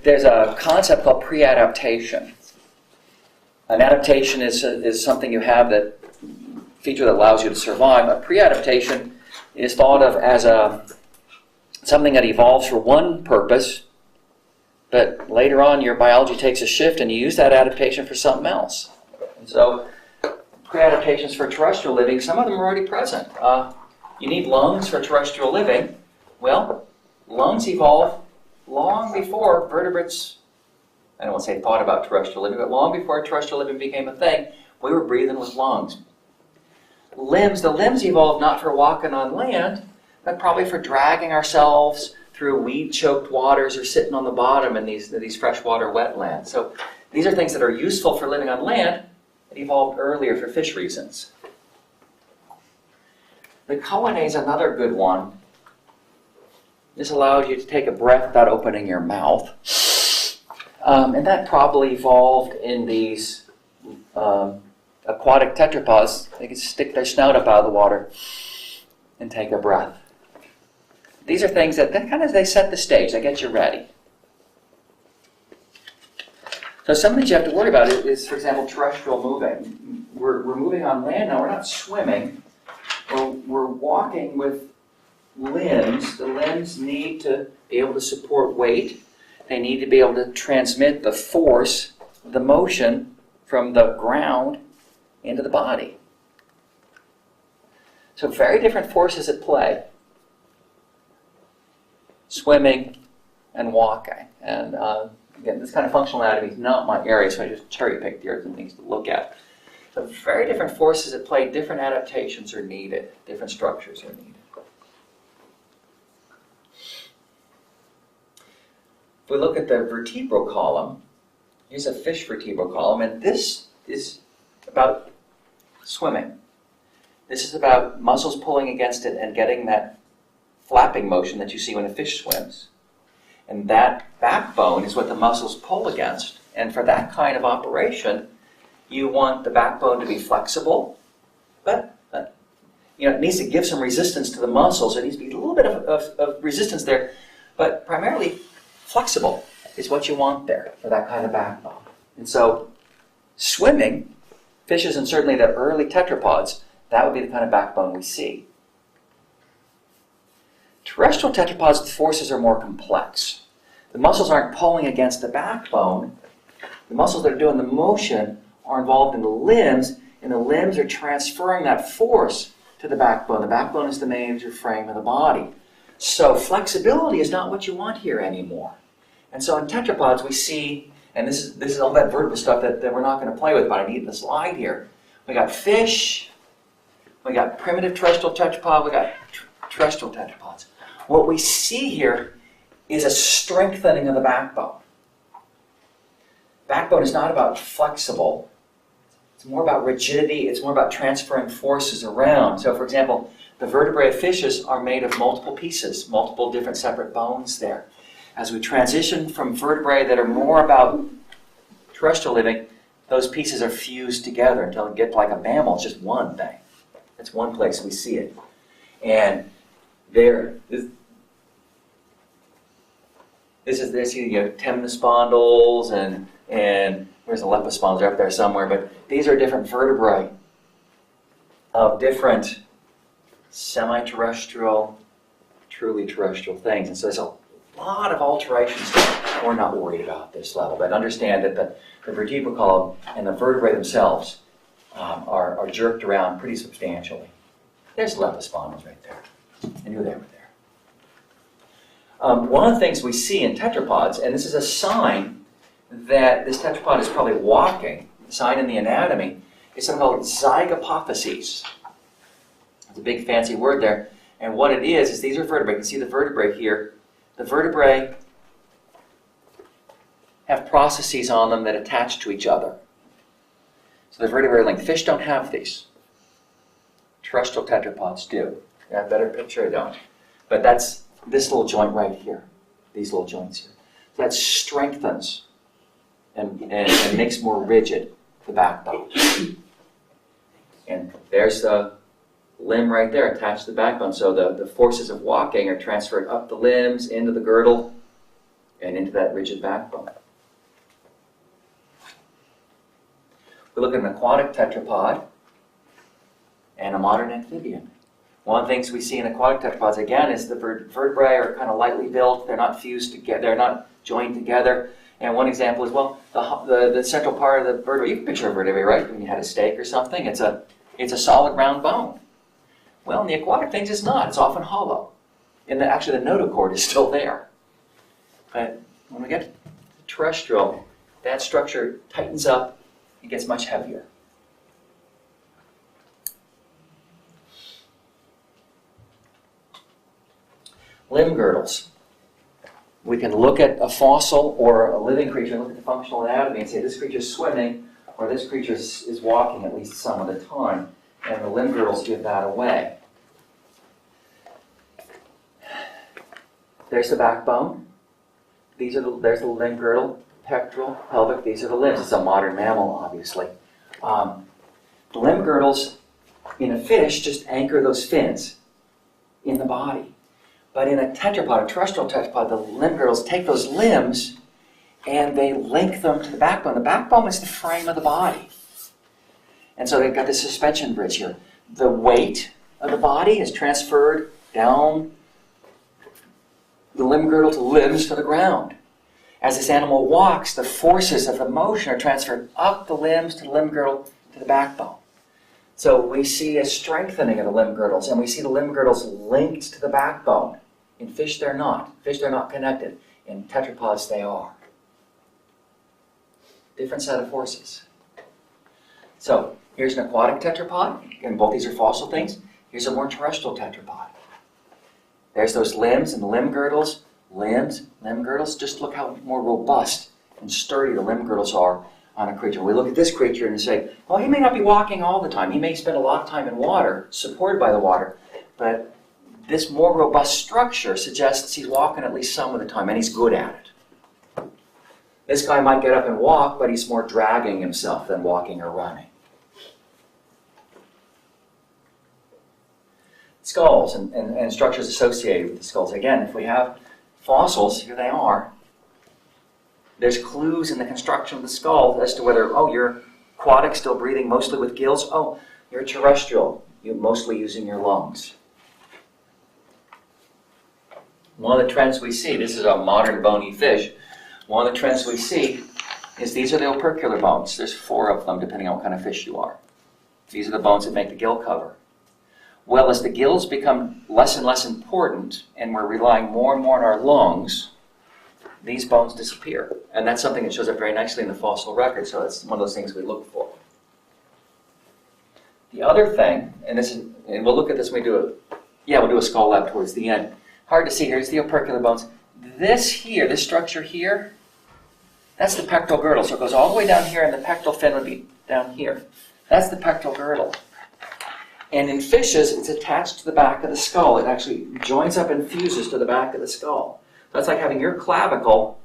there's a concept called pre-adaptation. An adaptation is something you have, that feature that allows you to survive. A pre-adaptation is thought of as something that evolves for one purpose, but later on your biology takes a shift and you use that adaptation for something else. And so pre-adaptations for terrestrial living, some of them are already present. You need lungs for terrestrial living. Well, lungs evolved long before vertebrates, I don't want to say thought about terrestrial living, but long before terrestrial living became a thing, we were breathing with lungs. The limbs evolved not for walking on land, but probably for dragging ourselves through weed-choked waters or sitting on the bottom in these freshwater wetlands. So these are things that are useful for living on land. It evolved earlier for fish reasons. The choanae is another good one. This allows you to take a breath without opening your mouth. And that probably evolved in these aquatic tetrapods. They can stick their snout up out of the water and take a breath. These are things that they set the stage. They get you ready. So some of things you have to worry about is, for example, terrestrial moving. We're moving on land now. We're not swimming. We're walking with limbs. The limbs need to be able to support weight. They need to be able to transmit the force, the motion from the ground into the body. So very different forces at play. Swimming and walking. And again, this kind of functional anatomy is not my area, so I just cherry-picked here some things to look at. So very different forces at play, different adaptations are needed, different structures are needed. If we look at the vertebral column, here's a fish vertebral column, and this is about swimming. This is about muscles pulling against it and getting that flapping motion that you see when a fish swims. And that backbone is what the muscles pull against. And for that kind of operation, you want the backbone to be flexible, but it needs to give some resistance to the muscles. There needs to be a little bit of resistance there, but primarily flexible is what you want there for that kind of backbone. And so swimming, fishes and certainly the early tetrapods, that would be the kind of backbone we see. Terrestrial tetrapods, the forces are more complex. The muscles aren't pulling against the backbone. The muscles that are doing the motion are involved in the limbs, and the limbs are transferring that force to the backbone. The backbone is the major frame of the body. So flexibility is not what you want here anymore. And so in tetrapods we see, and this is all that vertebral stuff that we're not going to play with, but I need the slide here. We got fish, we got primitive terrestrial tetrapod, we got terrestrial tetrapods. What we see here is a strengthening of the backbone. Backbone is not about flexible. It's more about rigidity. It's more about transferring forces around. So, for example, the vertebrae of fishes are made of multiple pieces, multiple different separate bones there. As we transition from vertebrae that are more about terrestrial living, those pieces are fused together until it gets like a mammal. It's just one thing. It's one place we see it. And this is you know, temnospondylus and where's the lepospondylus? They're up there somewhere, but these are different vertebrae of different semi-terrestrial, truly terrestrial things. And so there's a lot of alterations that we're not worried about at this level, but understand that the vertebral column and the vertebrae themselves are jerked around pretty substantially. There's lepospondylus right there. I knew they were there. One of the things we see in tetrapods, and this is a sign that this tetrapod is probably walking, a sign in the anatomy, is something called zygapophyses. It's a big fancy word there. And what it is these are vertebrae. You can see the vertebrae here. The vertebrae have processes on them that attach to each other. So the vertebrae are linked. Fish don't have these. Terrestrial tetrapods do. You have a better picture? I don't. But that's this little joint right here. These little joints here. So that strengthens and makes more rigid the backbone. And there's the limb right there attached to the backbone. So the forces of walking are transferred up the limbs, into the girdle, and into that rigid backbone. We look at an aquatic tetrapod and a modern amphibian. One of the things we see in aquatic tetrapods, again, is the vertebrae are kind of lightly built. They're not fused together. They're not joined together. And one example is, well, the central part of the vertebrae. You can picture a vertebrae, right? When you had a steak or something, it's a solid round bone. Well, in the aquatic things, it's not. It's often hollow. And actually, the notochord is still there. But when we get to terrestrial, that structure tightens up. It gets much heavier. Limb girdles. We can look at a fossil or a living creature, look at the functional anatomy and say this creature is swimming or this creature is walking at least some of the time. And the limb girdles give that away. There's the backbone. There's the limb girdle, pectoral, pelvic. These are the limbs. It's a modern mammal, obviously. The limb girdles in a fish just anchor those fins in the body. But in a tetrapod, a terrestrial tetrapod, the limb girdles take those limbs and they link them to the backbone. The backbone is the frame of the body. And so they've got this suspension bridge here. The weight of the body is transferred down the limb girdle to limbs to the ground. As this animal walks, the forces of the motion are transferred up the limbs to the limb girdle to the backbone. So we see a strengthening of the limb girdles, and we see the limb girdles linked to the backbone. In fish, they're not. Fish, they're not connected. In tetrapods, they are. Different set of forces. So here's an aquatic tetrapod, and both these are fossil things. Here's a more terrestrial tetrapod. There's those limbs and the limb girdles. Limbs, limb girdles. Just look how more robust and sturdy the limb girdles are on a creature. We look at this creature and say, well, he may not be walking all the time. He may spend a lot of time in water, supported by the water. But this more robust structure suggests he's walking at least some of the time, and he's good at it. This guy might get up and walk, but he's more dragging himself than walking or running. Skulls and structures associated with the skulls. Again, if we have fossils, here they are. There's clues in the construction of the skull as to whether, oh, you're aquatic, still breathing mostly with gills. Oh, you're terrestrial, you're mostly using your lungs. One of the trends we see, this is a modern bony fish, one of the trends we see is these are the opercular bones. There's 4 of them, depending on what kind of fish you are. These are the bones that make the gill cover. Well, as the gills become less and less important, and we're relying more and more on our lungs, these bones disappear. And that's something that shows up very nicely in the fossil record, so that's one of those things we look for. The other thing, and we'll look at this when we'll do a skull lab towards the end. Hard to see here, it's the opercular bones. This here, this structure here, that's the pectoral girdle. So it goes all the way down here, and the pectoral fin would be down here. That's the pectoral girdle. And in fishes, it's attached to the back of the skull. It actually joins up and fuses to the back of the skull. That's like having your clavicle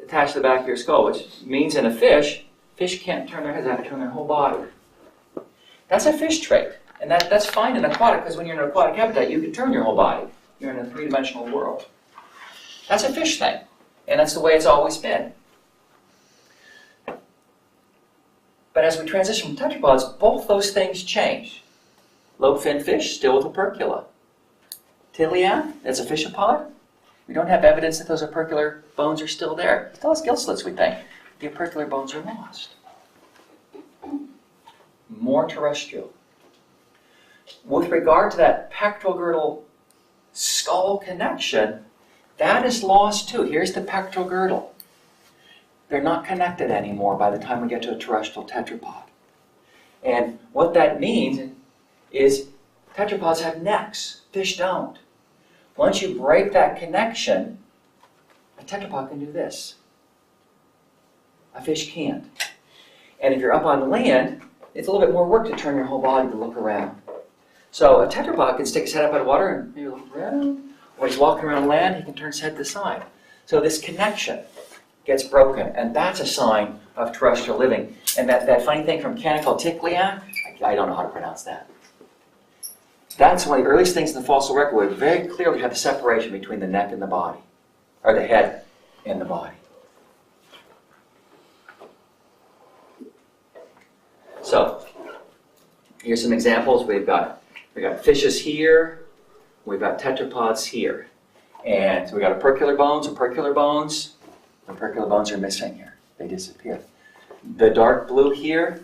attached to the back of your skull, which means in a fish can't turn their heads, they have to turn their whole body. That's a fish trait. And that's fine in aquatic, because when you're in an aquatic habitat, you can turn your whole body. You're in a 3-dimensional world. That's a fish thing. And that's the way it's always been. But as we transition from tetrapods, both those things change. Lobe-finned fish, still with opercula. Tilian, that's a fishapod. We don't have evidence that those opercular bones are still there. Still has gill slits, we think. The opercular bones are lost. More terrestrial. With regard to that pectoral girdle skull connection, that is lost too. Here's the pectoral girdle. They're not connected anymore by the time we get to a terrestrial tetrapod. And what that means is tetrapods have necks. Fish don't. Once you break that connection, a tetrapod can do this. A fish can't. And if you're up on land, it's a little bit more work to turn your whole body to look around. So a tetrapod can stick his head up out of water and maybe look around. When he's walking around land, he can turn his head to the side. So this connection gets broken, and that's a sign of terrestrial living. And that funny thing from Canada called Tiklian, I don't know how to pronounce that. That's one of the earliest things in the fossil record where we very clearly have the separation between the neck and the body, or the head in the body. So, here's some examples. We've got fishes here. We've got tetrapods here. And so we've got opercular bones. Opercular bones are missing here. They disappear. The dark blue here,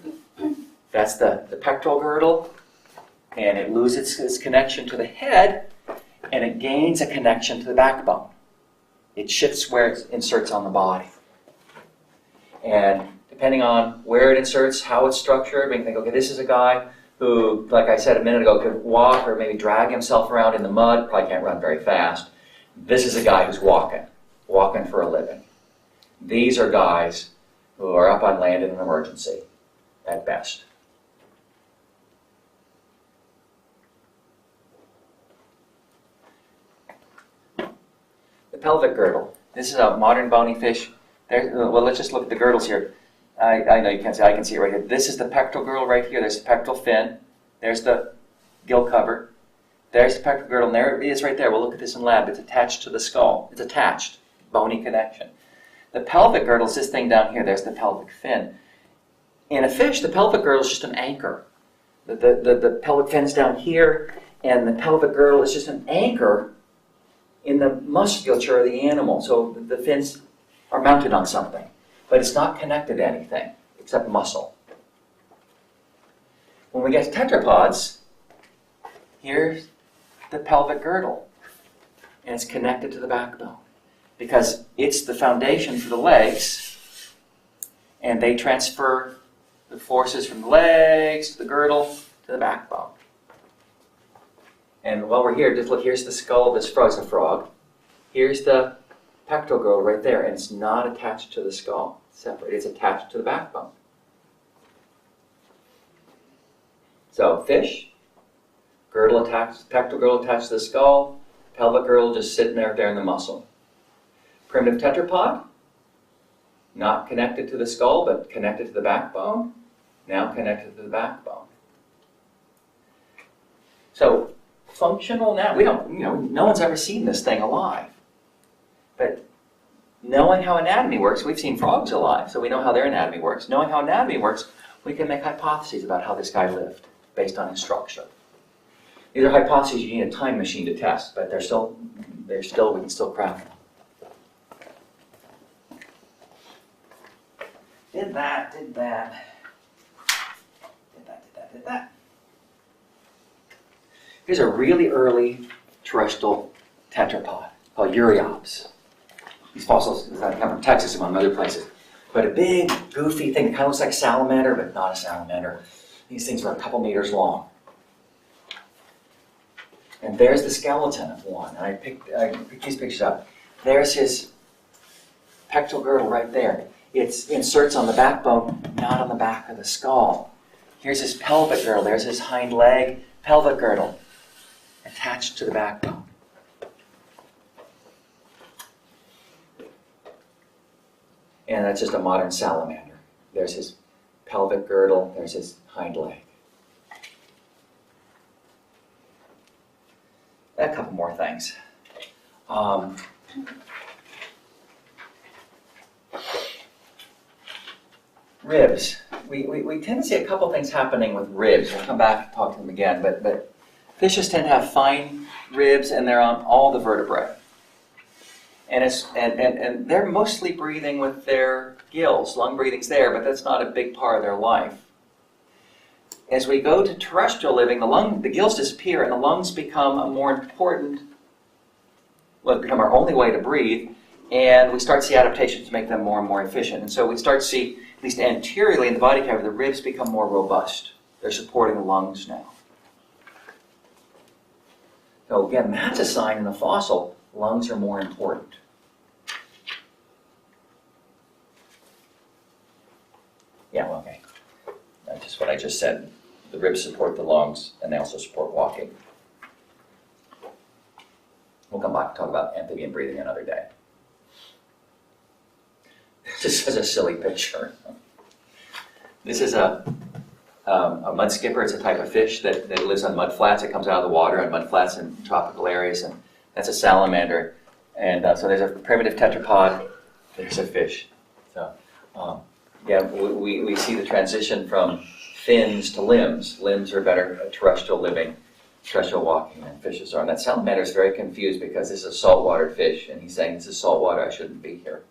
that's the pectoral girdle. And it loses its connection to the head, and it gains a connection to the backbone. It shifts where it inserts on the body. And depending on where it inserts, how it's structured, we can think, okay, this is a guy who, like I said a minute ago, could walk or maybe drag himself around in the mud, probably can't run very fast. This is a guy who's walking for a living. These are guys who are up on land in an emergency, at best. The pelvic girdle. This is a modern bony fish. Well, let's just look at the girdles here. I know you can't see. I can see it right here. This is the pectoral girdle right here. There's the pectoral fin. There's the gill cover. There's the pectoral girdle, and there it is right there. We'll look at this in lab. It's attached to the skull. It's attached. Bony connection. The pelvic girdle is this thing down here. There's the pelvic fin. In a fish, the pelvic girdle is just an anchor. The pelvic fin's down here, and the pelvic girdle is just an anchor in the musculature of the animal. So the fins are mounted on something, but it's not connected to anything except muscle. When we get to tetrapods, here's the pelvic girdle, and it's connected to the backbone because it's the foundation for the legs, and they transfer the forces from the legs to the girdle to the backbone. And while we're here, just look, here's the skull of this frozen frog. Here's the pectoral girdle right there, and it's not attached to the skull. It's separate. It's attached to the backbone. So, fish, girdle attached, pectoral girdle attached to the skull, pelvic girdle just sitting there in the muscle. Primitive tetrapod, not connected to the skull, but connected to the backbone, now connected to the backbone. So, functional now, we don't, no one's ever seen this thing alive. But knowing how anatomy works, we've seen frogs alive, so we know how their anatomy works. Knowing how anatomy works, we can make hypotheses about how this guy lived based on his structure. These are hypotheses you need a time machine to test, but we can still craft them. Did that. Here's a really early terrestrial tetrapod called Euryops. These fossils come from Texas, among other places. But a big, goofy thing that kind of looks like a salamander, but not a salamander. These things are a couple meters long. And there's the skeleton of one. I picked these pictures up. There's his pectoral girdle right there. It inserts on the backbone, not on the back of the skull. Here's his pelvic girdle. There's his hind leg, pelvic girdle, attached to the backbone. And that's just a modern salamander. There's his pelvic girdle, there's his hind leg. A couple more things. Ribs. We tend to see a couple things happening with ribs. We'll come back and talk to them again, but fishes tend to have fine ribs, and they're on all the vertebrae. And they're mostly breathing with their gills. Lung breathing's there, but that's not a big part of their life. As we go to terrestrial living, the gills disappear, and the lungs become become our only way to breathe, and we start to see adaptations to make them more and more efficient. And so we start to see, at least anteriorly in the body cavity, the ribs become more robust. They're supporting the lungs now. So again, that's a sign in the fossil, lungs are more important. Yeah, well, okay. That's just what I just said. The ribs support the lungs, and they also support walking. We'll come back and talk about amphibian breathing another day. This is a silly picture. This is a mud skipper. It's a type of fish that lives on mud flats. It comes out of the water on mud flats in tropical areas, and that's a salamander. And so there's a primitive tetrapod there's a fish. So, yeah, we see the transition from fins to limbs. Limbs are better at terrestrial living, terrestrial walking than fishes are. And that salamander is very confused because this is a saltwater fish, and he's saying this is saltwater, I shouldn't be here.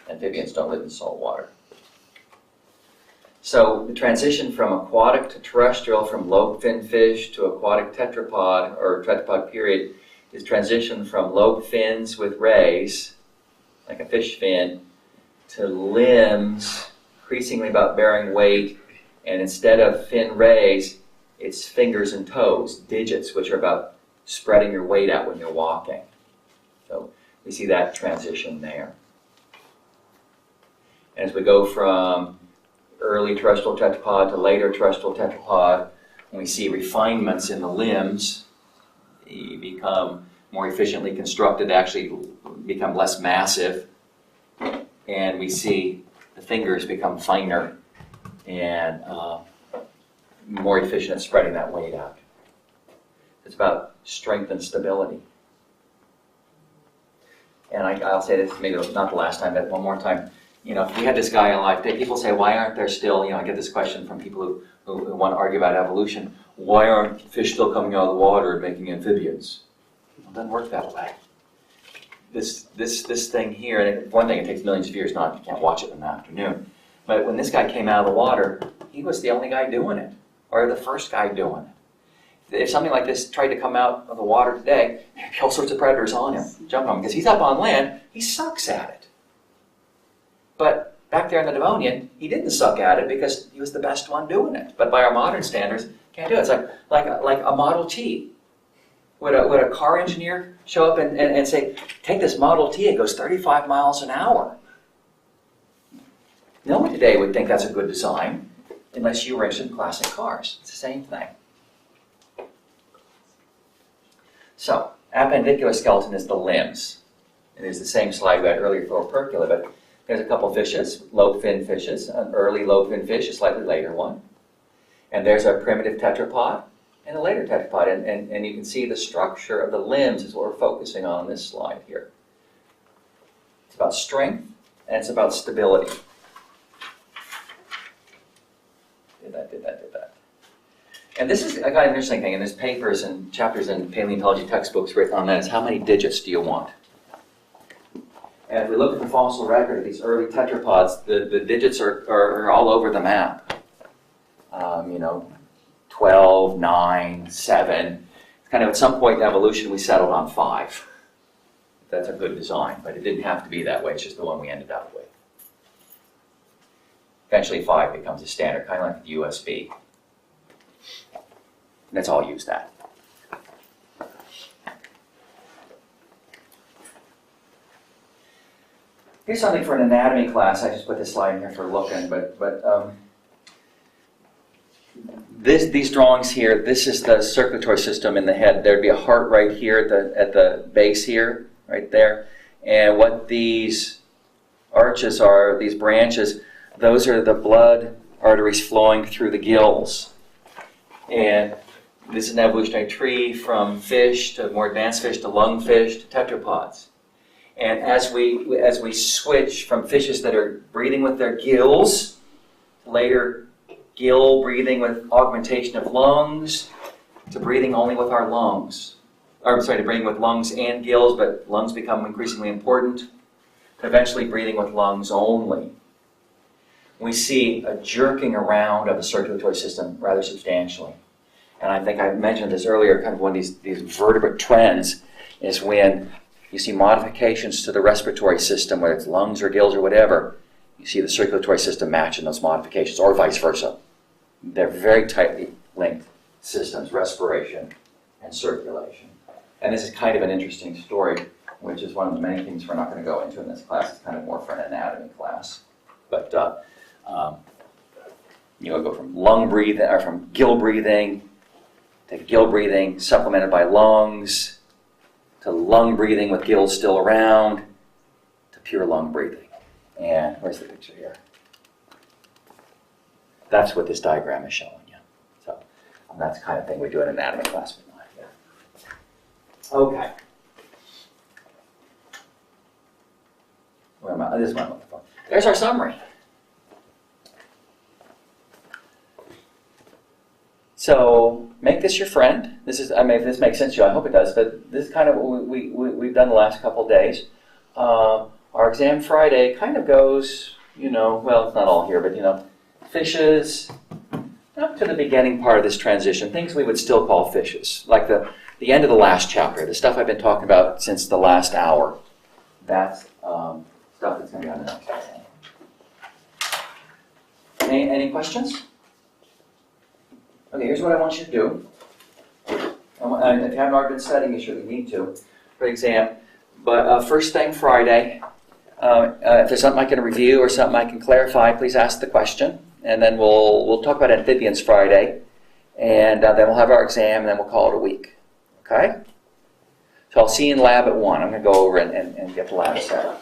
Amphibians don't live in salt water. So the transition from aquatic to terrestrial, from lobe-finned fish to aquatic tetrapod, or tetrapod period, is transition from lobe fins with rays, like a fish fin, to limbs increasingly about bearing weight, and instead of fin rays, it's fingers and toes, digits, which are about spreading your weight out when you're walking. So we see that transition there. And as we go from early terrestrial tetrapod to later terrestrial tetrapod, and we see refinements in the limbs, they become more efficiently constructed, actually become less massive, and we see the fingers become finer and more efficient at spreading that weight out. It's about strength and stability. And I'll say this, maybe not the last time, but one more time. You know, if we had this guy in life, people say, why aren't there still, I get this question from people who want to argue about evolution, why aren't fish still coming out of the water and making amphibians? It doesn't work that way. This thing here, and one thing, it takes millions of years, you can't watch it in the afternoon. But when this guy came out of the water, he was the only guy doing it, or the first guy doing it. If something like this tried to come out of the water today, there'd be all sorts of predators on him, jumping on him, because he's up on land, he sucks at it. But back there in the Devonian, he didn't suck at it because he was the best one doing it. But by our modern standards, can't do it. It's like a Model T. Would a car engineer show up and say, take this Model T, it goes 35 miles an hour? No one today would think that's a good design unless you were interested in classic cars. It's the same thing. So, appendicular skeleton is the limbs. It is the same slide we had earlier for opercula, but there's a couple fishes, lobe-finned fishes, an early lobe-finned fish, a slightly later one. And there's a primitive tetrapod and a later tetrapod. And you can see the structure of the limbs is what we're focusing on this slide here. It's about strength and it's about stability. Did that. And this is a kind of interesting thing, and there's papers and chapters in paleontology textbooks written on that, is how many digits do you want? And if we look at the fossil record of these early tetrapods, the digits are all over the map. 12, 9, 7. Kind of at some point in evolution, we settled on 5. That's a good design, but it didn't have to be that way. It's just the one we ended up with. Eventually, 5 becomes a standard, kind of like the USB. And that's all used at. Here's something for an anatomy class. I just put this slide in here for looking, but these drawings here, this is the circulatory system in the head. There'd be a heart right here at the base here, right there. And what these arches are, these branches, those are the blood arteries flowing through the gills. And this is an evolutionary tree from fish to more advanced fish to lungfish to tetrapods. And as we switch from fishes that are breathing with their gills, later gill breathing with augmentation of lungs, to breathing only with our lungs. To breathing with lungs and gills, but lungs become increasingly important, to eventually breathing with lungs only. We see a jerking around of the circulatory system rather substantially. And I think I mentioned this earlier, kind of one of these vertebrate trends is when you see modifications to the respiratory system, whether it's lungs or gills or whatever, you see the circulatory system matching those modifications, or vice versa. They're very tightly linked systems, respiration and circulation. And this is kind of an interesting story, which is one of the many things we're not going to go into in this class. It's kind of more for an anatomy class. But go from lung breathing, or from gill breathing, to gill breathing supplemented by lungs, to lung breathing with gills still around, to pure lung breathing. And where's the picture here? That's what this diagram is showing you. So that's the kind of thing we do in anatomy class, but not here. Okay. Where am I? This is what I'm looking for. There's our summary. So make this your friend. This is, I mean, if this makes sense to you, I hope it does, but this is kind of what we've done the last couple of days. Our exam Friday kind of goes, well, it's not all here, but, fishes, up to the beginning part of this transition, things we would still call fishes, like the end of the last chapter, the stuff I've been talking about since the last hour. That's stuff that's going to be on the next exam. Any questions? Okay, here's what I want you to do. And if you haven't already been studying, you surely need to for the exam. But first thing Friday, if there's something I can review or something I can clarify, please ask the question. And then we'll talk about amphibians Friday. And then we'll have our exam, and then we'll call it a week. Okay? So I'll see you in lab at 1. I'm going to go over and get the lab set up.